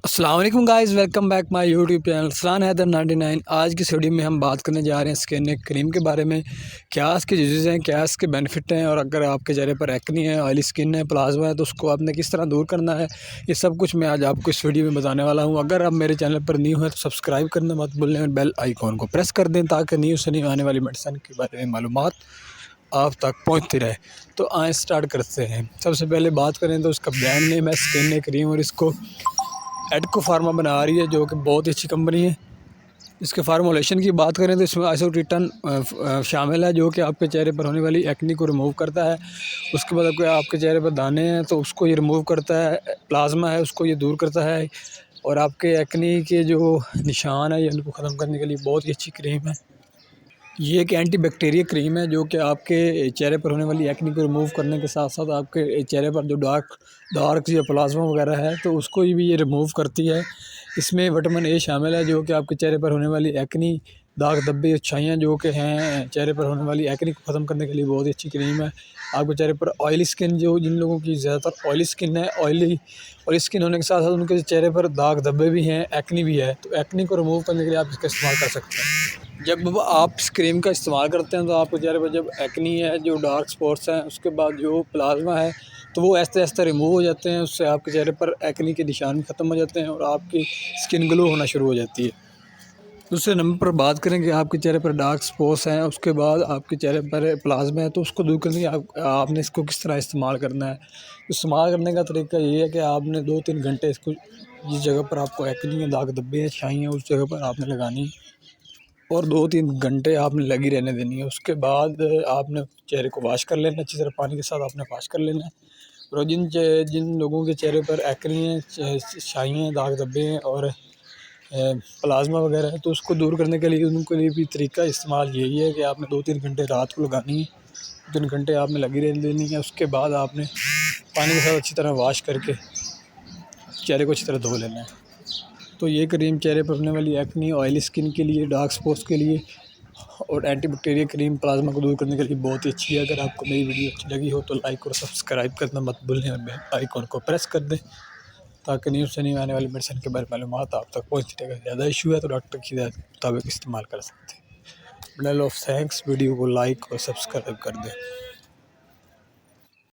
السلام علیکم guys, welcome back my YouTube channel Salan Haider 99۔ آج کی ویڈیو میں ہم بات کرنے جا رہے ہیں اسکن کریم کے بارے میں، کیا اس کے یوزز ہیں، کیا اس کے بینیفٹ ہیں، اور اگر آپ کے چہرے پر ایکنی ہے، آئلی اسکن ہے، پلازما ہے تو اس کو آپ نے کس طرح دور کرنا ہے، یہ سب کچھ میں آج آپ کو اس ویڈیو میں بتانے والا ہوں۔ اگر آپ میرے چینل پر نیو ہیں تو سبسکرائب کرنا مت بھولیں اور بیل آئیکن کو پریس کر دیں تاکہ نیو سے نیو آنے والی میڈیسن کے بارے میں معلومات آپ تک پہنچتی رہے۔ تو آئیں سٹارٹ کرتے ہیں۔ سب سے پہلے بات کریں تو اس کا برانڈ نیم ہے اسکن کریم، اور اس کو ایڈکو فارما بنا رہی ہے جو کہ بہت ہی اچھی کمپنی ہے۔ اس کے فارمولیشن کی بات کریں تو اس میں آئسوٹیٹن شامل ہے جو کہ آپ کے چہرے پر ہونے والی ایکنی کو ریموو کرتا ہے۔ اس کے بعد اگر آپ کے چہرے پر دانے ہیں تو اس کو یہ ریموو کرتا ہے، پلازما ہے اس کو یہ دور کرتا ہے، اور آپ کے ایکنی کے جو نشان ہیں ان کو ختم کرنے کے لیے بہت ہی اچھی کریم ہے۔ یہ ایک اینٹی بیکٹیریا کریم ہے جو کہ آپ کے چہرے پر ہونے والی ایکنی کو ریموو کرنے کے ساتھ ساتھ آپ کے چہرے پر جو ڈارک یا پلازما وغیرہ ہے تو اس کو بھی یہ ریموو کرتی ہے۔ اس میں وٹامن اے شامل ہے جو کہ آپ کے چہرے پر ہونے والی ایکنی، داغ دھبے، چھائیاں جو کہ ہیں چہرے پر ہونے والی ایکنی کو ختم کرنے کے لیے بہت ہی اچھی کریم ہے۔ آپ کے چہرے پر آئلی اسکن، جن لوگوں کی زیادہ تر آئلی اسکن ہے، آئلی اسکن ہونے کے ساتھ ساتھ ان کے چہرے پر داغ دھبے بھی ہیں، ایکنی بھی ہے، تو ایکنی کو ریموو کرنے کے لیے آپ اس کا استعمال کر سکتے ہیں۔ جب آپ اس کریم کا استعمال کرتے ہیں تو آپ کے چہرے پر جب ایکنی ہے، جو ڈارک سپاٹس ہیں، اس کے بعد جو پلازما ہے تو وہ آہستہ آہستہ ریموو ہو جاتے ہیں۔ اس سے آپ کے چہرے پر ایکنی کے نشان ختم ہو جاتے ہیں اور آپ کی اسکن گلو ہونا شروع ہو جاتی ہے۔ دوسرے نمبر پر بات کریں کہ آپ کے چہرے پر ڈارک سپاٹس ہیں، اس کے بعد آپ کے چہرے پر پلازما ہے تو اس کو دور کرنے کے لیے آپ نے اس کو کس طرح استعمال کرنا ہے۔ استعمال کرنے کا طریقہ یہ ہے کہ آپ نے 2-3 گھنٹے اس کو، جس جگہ پر آپ کو ایکنی ہے، داغ دھبے ہیں، چھائیں ہیں، اس جگہ پر آپ نے لگانی ہے اور 2-3 گھنٹے آپ نے لگی رہنے دینی ہے۔ اس کے بعد آپ نے چہرے کو واش کر لینا، اچھی طرح پانی کے ساتھ آپ نے واش کر لینا ہے۔ اور جن لوگوں کے چہرے پر ایکنی ہیں، چھائیں ہیں، داغ دھبے ہیں اور پلازما وغیرہ ہے تو اس کو دور کرنے کے لیے ان کے لیے بھی طریقہ استعمال یہی ہے کہ آپ نے 2-3 گھنٹے رات کو لگانی ہے، 2-3 گھنٹے آپ نے لگی رہنے دینی ہے۔ اس کے بعد آپ نے پانی کے ساتھ اچھی طرح واش کر کے چہرے کو اچھی طرح دھو لینا ہے۔ تو یہ کریم چہرے پر ہونے والی ایکنی، آئلی اسکن کے لیے، ڈارک سپاٹس کے لیے اور اینٹی بیکٹیریا کریم پلازما کو دور کرنے کے لیے بہت ہی اچھی ہے۔ اگر آپ کو میری ویڈیو اچھی لگی ہو تو لائک اور سبسکرائب کرنا مت بھولیں اور بیل آئیکن کو پریس کر دیں تاکہ نیو سے نیو آنے والی میڈیسن کے بارے میں معلومات آپ تک پہنچتی رہے۔ زیادہ ایشو ہے تو ڈاکٹر کی ہدایت کے مطابق استعمال کر سکتے ہیں۔ بڑے لوگ تھینکس، ویڈیو کو لائک اور سبسکرائب کر دیں۔